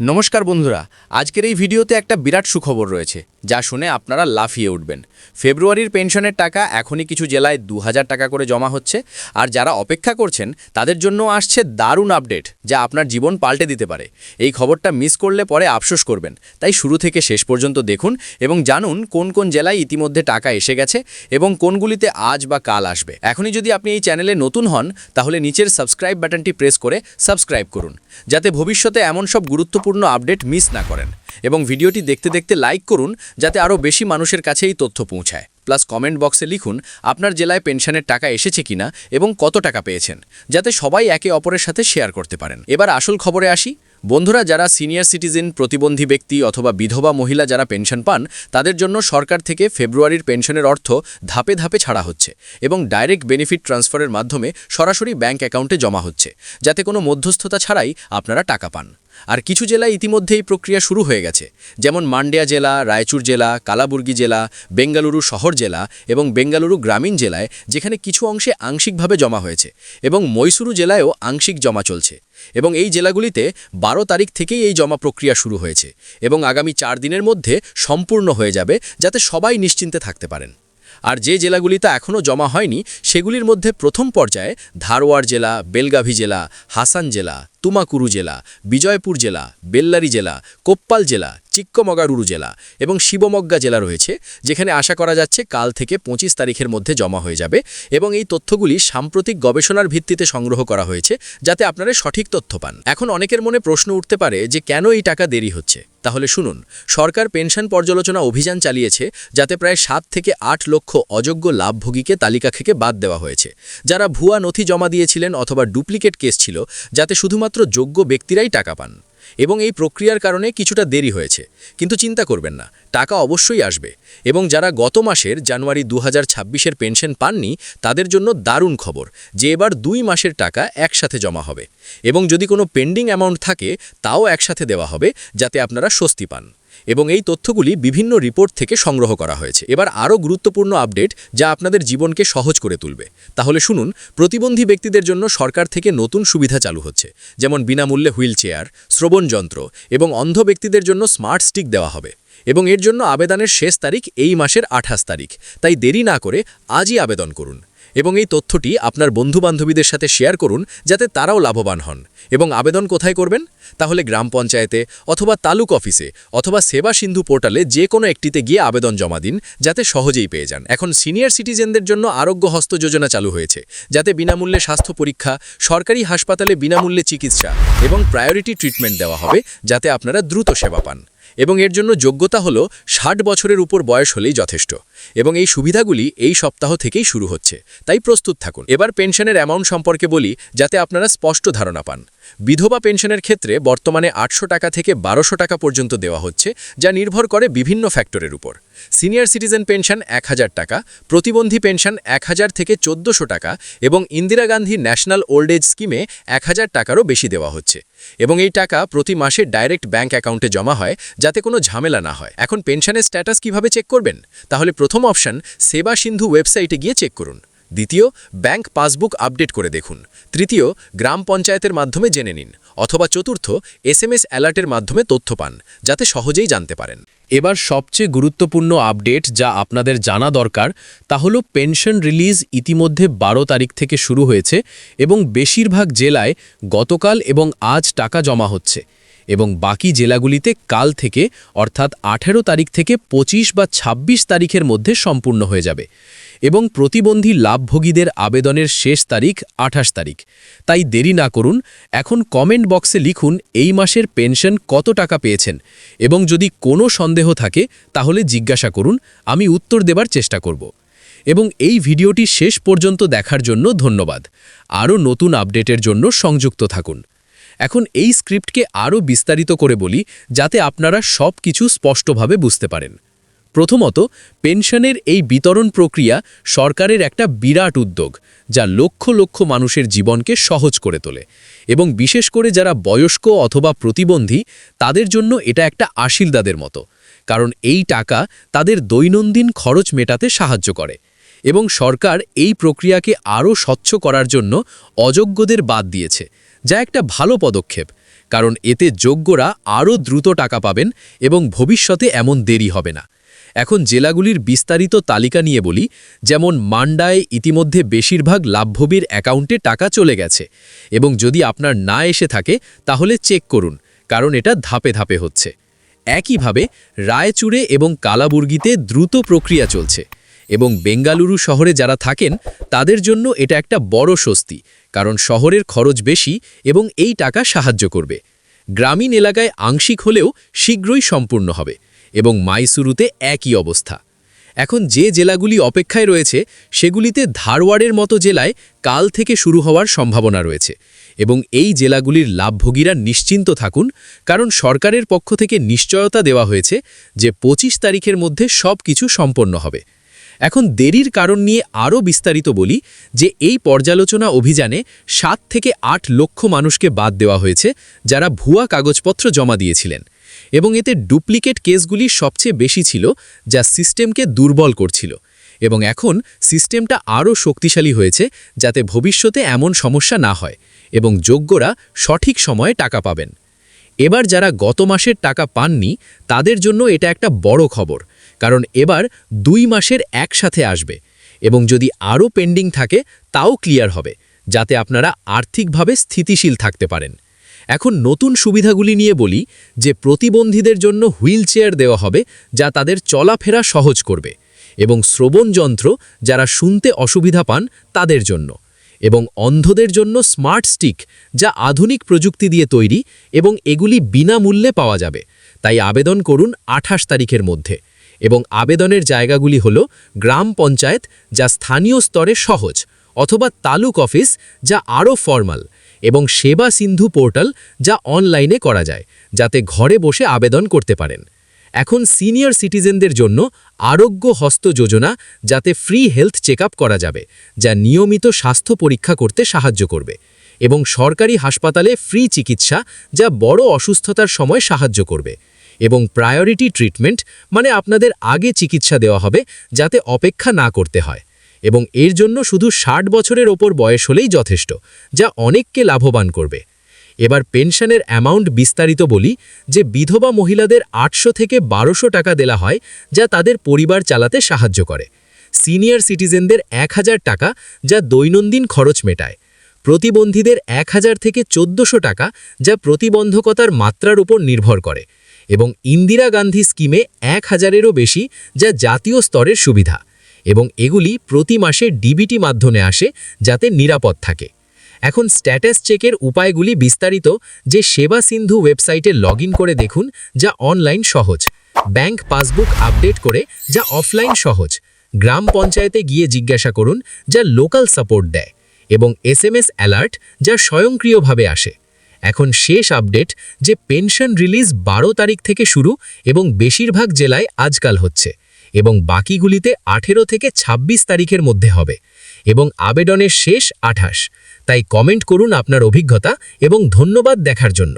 নমস্কার বন্ধুরা, আজকের এই ভিডিওতে একটা বিরাট সুখবর রয়েছে যা শুনে আপনারা লাফিয়ে উঠবেন। ফেব্রুয়ারির পেনশনের টাকা এখনই কিছু জেলায় 2000 টাকা করে জমা হচ্ছে, আর যারা অপেক্ষা করছেন তাদের জন্য আসছে দারুণ আপডেট যা আপনার জীবন পাল্টে দিতে পারে। এই খবরটা মিস করলে পরে আফসোস করবেন, তাই শুরু থেকে শেষ পর্যন্ত দেখুন এবং জানুন কোন কোন জেলায় ইতিমধ্যে টাকা এসে গেছে এবং কোনগুলিতে আজ বা কাল আসবে। এখনই যদি আপনি এই চ্যানেলে নতুন হন তাহলে নিচের সাবস্ক্রাইব বাটনটি প্রেস করে সাবস্ক্রাইব করুন, যাতে ভবিষ্যতে এমন সব গুরুত্বপূর্ণ আপডেট মিস না করেন। এবং ভিডিওটি দেখতে দেখতে লাইক করুন যাতে আরও বেশি মানুষের কাছে এই তথ্য পৌঁছায়। প্লাস কমেন্ট বক্সে লিখুন আপনার জেলায় পেনশনের টাকা এসেছে কিনা এবং কত টাকা পেয়েছেন, যাতে সবাই একে অপরের সাথে শেয়ার করতে পারেন। এবার আসল খবরে আসি। বন্ধুরা, যারা সিনিয়র সিটিজেন, প্রতিবন্ধী ব্যক্তি অথবা বিধবা মহিলা যারা পেনশন পান, তাদের জন্য সরকার থেকে ফেব্রুয়ারির পেনশনের অর্থ ধাপে ধাপে ছাড়া হচ্ছে এবং ডাইরেক্ট বেনিফিট ট্রান্সফারের মাধ্যমে সরাসরি ব্যাংক অ্যাকাউন্টে জমা হচ্ছে, যাতে কোনো মধ্যস্থতা ছাড়াই আপনারা টাকা পান। আর কিছু জেলায় ইতিমধ্যে এই প্রক্রিয়া শুরু হয়ে গেছে, যেমন মান্ড্যা জেলা, রায়চুর জেলা, কালাবুর্গি জেলা, বেঙ্গালুরু শহর জেলা এবং বেঙ্গালুরু গ্রামীণ জেলায়, যেখানে কিছু অংশে আংশিকভাবে জমা হয়েছে, এবং মৈসুরু জেলায়ও আংশিক জমা চলছে। এবং এই জেলাগুলিতে 12 তারিখ থেকেই এই জমা প্রক্রিয়া শুরু হয়েছে এবং আগামী 4 দিনের মধ্যে সম্পূর্ণ হয়ে যাবে, যাতে সবাই নিশ্চিন্তে থাকতে পারেন। আর যে জেলাগুলিতে এখনও জমা হয়নি সেগুলির মধ্যে প্রথম পর্যায়ে ধারওয়াড় জেলা, বেলগাভি জেলা, হাসান জেলা, তুমাকুরু জেলা, বিজয়পুর জেলা, বেল্লারি জেলা, কোপ্পাল জেলা, চিক্কমগালুরু জেলা এবং শিবমোগ্গা জেলা রয়েছে, যেখানে আশা করা যাচ্ছে কাল থেকে 25 তারিখের মধ্যে জমা হয়ে যাবে। এবং এই তথ্যগুলি সাম্প্রতিক গবেষণার ভিত্তিতে সংগ্রহ করা হয়েছে, যাতে আপনারা সঠিক তথ্য পান। এখন অনেকের মনে প্রশ্ন উঠতে পারে যে কেন এই টাকা দেরি হচ্ছে। তাহলে শুনুন, সরকার পেনশন পর্যালোচনা অভিযান চালিয়েছে, যাতে প্রায় 7 থেকে 8 লক্ষ অযোগ্য লাভভোগীকে তালিকা থেকে বাদ দেওয়া হয়েছে, যারা ভুয়া নথি জমা দিয়েছিলেন অথবা ডুপ্লিকেট কেস ছিল, যাতে শুধুমাত্র যোগ্য ব্যক্তিরাই টাকা পান। এবং এই প্রক্রিয়ার কারণে কিছুটা দেরি হয়েছে, কিন্তু চিন্তা করবেন না, টাকা অবশ্যই আসবে। এবং যারা গত মাসের জানুয়ারি 2026-এর পেনশন পাননি, তাদের জন্য দারুণ খবর যে এবার 2 মাসের টাকা একসাথে জমা হবে, এবং যদি কোনো পেন্ডিং অ্যামাউন্ট থাকে তাও একসাথে দেওয়া হবে, যাতে আপনারা স্বস্তি পান। এবং এই তথ্যগুলি বিভিন্ন রিপোর্ট থেকে সংগ্রহ করা হয়েছে। এবার আরও গুরুত্বপূর্ণ আপডেট যা আপনাদের জীবনকে সহজ করে তুলবে। তাহলে শুনুন, প্রতিবন্ধী ব্যক্তিদের জন্য সরকার থেকে নতুন সুবিধা চালু হচ্ছে, যেমন বিনামূল্যে হুইল চেয়ার, শ্রবণ যন্ত্র এবং অন্ধ ব্যক্তিদের জন্য স্মার্ট স্টিক দেওয়া হবে। এবং এর জন্য আবেদনের শেষ তারিখ এই মাসের 28 তারিখ, তাই দেরি না করে আজই আবেদন করুন। এবং এই তথ্যটি আপনার বন্ধুবান্ধবীদের সাথে শেয়ার করুন, যাতে তারাও লাভবান হন। এবং আবেদন কোথায় করবেন? তাহলে গ্রাম পঞ্চায়েতে অথবা তালুক অফিসে অথবা সেবা সিন্ধু পোর্টালে যে কোনো একটিতে গিয়ে আবেদন জমা দিন, যাতে সহজেই পেয়ে যান। এখন সিনিয়র সিটিজেনদের জন্য আরোগ্য হস্ত যোজনা চালু হয়েছে, যাতে বিনামূল্যে স্বাস্থ্য পরীক্ষা, সরকারি হাসপাতালে বিনামূল্যে চিকিৎসা এবং প্রায়োরিটি ট্রিটমেন্ট দেওয়া হবে, যাতে আপনারা দ্রুত সেবা পান। এবং এর জন্য যোগ্যতা হলো 60 বছরের উপর বয়স হলেই যথেষ্ট। এবং এই সুবিধাগুলি এই সপ্তাহ থেকেই শুরু হচ্ছে, তাই প্রস্তুত থাকুন। এবার পেনশনের অ্যামাউন্ট সম্পর্কে বলি, যাতে আপনারা স্পষ্ট ধারণা পান। বিধবা পেনশনের ক্ষেত্রে বর্তমানে 800 টাকা থেকে 1200 টাকা পর্যন্ত দেওয়া হচ্ছে, যা নির্ভর করে বিভিন্ন ফ্যাক্টরের উপর। সিনিয়র সিটিজেন পেনশন 1000 টাকা, প্রতিবন্ধী পেনশন 1000 থেকে 1400 টাকা এবং Indira Gandhi national old age স্কিমে 1000 টাকারও বেশি দেওয়া হচ্ছে। এবং এই টাকা প্রতি মাসে ডাইরেক্ট ব্যাংক অ্যাকাউন্টে জমা হয়, যাতে কোনো ঝামেলা না হয়। এখন পেনশনের স্ট্যাটাস কিভাবে চেক করবেন? তাহলে প্রথম অপশন সেবা সিন্ধু ওয়েবসাইটে গিয়ে চেক করুন। দ্বিতীয়, ব্যাংক পাসবুক আপডেট করে দেখুন। তৃতীয়, গ্রাম পঞ্চায়েতের মাধ্যমে জেনে নিন। অথবা চতুর্থ, SMS অ্যালার্টের মাধ্যমে তথ্য পান, যাতে সহজেই জানতে পারেন। এবার সবচেয়ে গুরুত্বপূর্ণ আপডেট যা আপনাদের জানা দরকার, তা হলো পেনশন রিলিজ ইতিমধ্যে 12 তারিখ থেকে শুরু হয়েছে এবং বেশিরভাগ জেলায় গতকাল এবং আজ টাকা জমা হচ্ছে। এবং বাকি জেলাগুলিতে কাল থেকে, অর্থাৎ 18 তারিখ থেকে 25 বা 26 তারিখের মধ্যে সম্পূর্ণ হয়ে যাবে। এবং প্রতিবন্ধী লাভভোগীদের আবেদনের শেষ তারিখ 28 তারিখ। তাই দেরি না করুন, এখন কমেন্ট বক্সে লিখুন এই মাসের পেনশন কত টাকা পেয়েছেন, এবং যদি কোনো সন্দেহ থাকে তাহলে জিজ্ঞাসা করুন, আমি উত্তর দেবার চেষ্টা করব। এবং এই ভিডিওটি শেষ পর্যন্ত দেখার জন্য ধন্যবাদ। আরও নতুন আপডেটের জন্য সংযুক্ত থাকুন। এখন এই স্ক্রিপ্টকে আরও বিস্তারিত করে বলি, যাতে আপনারা সব কিছু স্পষ্টভাবে বুঝতে পারেন। প্রথমত, পেনশনের এই বিতরণ প্রক্রিয়া সরকারের একটা বিরাট উদ্যোগ, যা লক্ষ লক্ষ মানুষের জীবনকে সহজ করে তোলে। এবং বিশেষ করে যারা বয়স্ক অথবা প্রতিবন্ধী, তাদের জন্য এটা একটা আশীর্বাদের মতো, কারণ এই টাকা তাদের দৈনন্দিন খরচ মেটাতে সাহায্য করে। এবং সরকার এই প্রক্রিয়াকে আরও স্বচ্ছ করার জন্য অযোগ্যদের বাদ দিয়েছে, যা একটা ভালো পদক্ষেপ, কারণ এতে যোগ্যরা আরও দ্রুত টাকা পাবেন এবং ভবিষ্যতে এমন দেরি হবে না। এখন জেলাগুলির বিস্তারিত তালিকা নিয়ে বলি, যেমন মান্ডায় ইতিমধ্যে বেশিরভাগ লাভ্যবীর অ্যাকাউন্টে টাকা চলে গেছে এবং যদি আপনার না এসে থাকে তাহলে চেক করুন, কারণ এটা ধাপে ধাপে হচ্ছে। একইভাবে রায়চুরে এবং কালাবুর্গিতে দ্রুত প্রক্রিয়া চলছে এবং বেঙ্গালুরু শহরে যারা থাকেন তাদের জন্য এটা একটা বড় স্বস্তি, কারণ শহরের খরচ বেশি এবং এই টাকা সাহায্য করবে। গ্রামীণ এলাকায় আংশিক হলেও শীঘ্রই সম্পূর্ণ হবে এবং মাইসুরুতে একই অবস্থা। এখন যে জেলাগুলি অপেক্ষায় রয়েছে সেগুলিতে ধারওয়াড়ের মতো জেলায় কাল থেকে শুরু হওয়ার সম্ভাবনা রয়েছে এবং এই জেলাগুলির লাভভোগীরা নিশ্চিন্ত থাকুন, কারণ সরকারের পক্ষ থেকে নিশ্চয়তা দেওয়া হয়েছে যে ২৫ তারিখের মধ্যে সব কিছু সম্পন্ন হবে। এখন দেরির কারণ নিয়ে আরও বিস্তারিত বলি যে এই পর্যালোচনা অভিযানে ৭ থেকে ৮ লক্ষ মানুষকে বাদ দেওয়া হয়েছে যারা ভুয়া কাগজপত্র জমা দিয়েছিলেন এবং এতে ডুপ্লিকেট কেসগুলি সবচেয়ে বেশি ছিল, যা সিস্টেমকে দুর্বল করছিল এবং এখন সিস্টেমটা আরও শক্তিশালী হয়েছে যাতে ভবিষ্যতে এমন সমস্যা না হয় এবং যোগ্যরা সঠিক সময়ে টাকা পাবেন। এবার যারা গত মাসের টাকা পাননি তাদের জন্য এটা একটা বড় খবর, কারণ এবার ২ মাসের একসাথে আসবে এবং যদি আরও পেন্ডিং থাকে তাও ক্লিয়ার হবে, যাতে আপনারা আর্থিকভাবে স্থিতিশীল থাকতে পারেন। এখন নতুন সুবিধাগুলি নিয়ে বলি যে প্রতিবন্ধীদের জন্য হুইল চেয়ার দেওয়া হবে যা তাদের চলাফেরা সহজ করবে, এবং শ্রবণ যন্ত্র যারা শুনতে অসুবিধা পান তাদের জন্য, এবং অন্ধদের জন্য স্মার্ট স্টিক যা আধুনিক প্রযুক্তি দিয়ে তৈরি এবং এগুলি বিনামূল্যে পাওয়া যাবে। তাই আবেদন করুন ২৮ তারিখের মধ্যে এবং আবেদনের জায়গাগুলি হল গ্রাম পঞ্চায়েত যা স্থানীয় স্তরে সহজ, অথবা তালুক অফিস যা আরও ফর্মাল, এবং সেবা সিন্ধু পোর্টাল যা অনলাইনে করা যায় যাতে ঘরে বসে আবেদন করতে পারেন। এখন সিনিয়র সিটিজেনদের জন্য আরোগ্য হস্ত যোজনা যাতে ফ্রি হেলথ চেকআপ করা যাবে, যা নিয়মিত স্বাস্থ্য পরীক্ষা করতে সাহায্য করবে, এবং সরকারি হাসপাতালে ফ্রি চিকিৎসা যা বড় অসুস্থতার সময় সাহায্য করবে, এবং প্রায়োরিটি ট্রিটমেন্ট মানে আপনাদের আগে চিকিৎসা দেওয়া হবে যাতে অপেক্ষা না করতে হয়, এবং এর জন্য শুধু ৬০ বছরের ওপর বয়স হলেই যথেষ্ট, যা অনেককে লাভবান করবে। এবার পেনশনের অ্যামাউন্ট বিস্তারিত বলি যে বিধবা মহিলাদের ৮০০ থেকে ১২০০ টাকা দেওয়া হয় যা তাদের পরিবার চালাতে সাহায্য করে। সিনিয়র সিটিজেনদের ১০০০ টাকা যা দৈনন্দিন খরচ মেটায়। প্রতিবন্ধীদের ১০০০ থেকে ১৪০০ টাকা যা প্রতিবন্ধকতার মাত্রার উপর নির্ভর করে, এবং ইন্দিরা গান্ধী স্কিমে ১০০০-এরও বেশি যা জাতীয় স্তরের সুবিধা, এবং এগুলি প্রতি মাসে ডিবিটি মাধ্যমে আসে যাতে নিরাপদ থাকে। এখন স্ট্যাটাস চেকের উপায়গুলি বিস্তারিত যে সেবা সিন্ধু ওয়েবসাইটে লগইন করে দেখুন যা অনলাইন সহজ, ব্যাংক পাসবুক আপডেট করে যা অফলাইন সহজ, গ্রাম পঞ্চায়েতে গিয়ে জিজ্ঞাসা করুন যা লোকাল সাপোর্ট দেয়, এবং SMS অ্যালার্ট যা স্বয়ংক্রিয়ভাবে আসে। এখন শেষ আপডেট যে পেনশন রিলিজ ১২ তারিখ থেকে শুরু এবং বেশিরভাগ জেলায় আজকাল হচ্ছে, এবং বাকিগুলিতে ১৮ থেকে ২৬ তারিখের মধ্যে হবে, এবং আবেদনের শেষ ২৮। তাই কমেন্ট করুন আপনার অভিজ্ঞতা এবং ধন্যবাদ দেখার জন্য।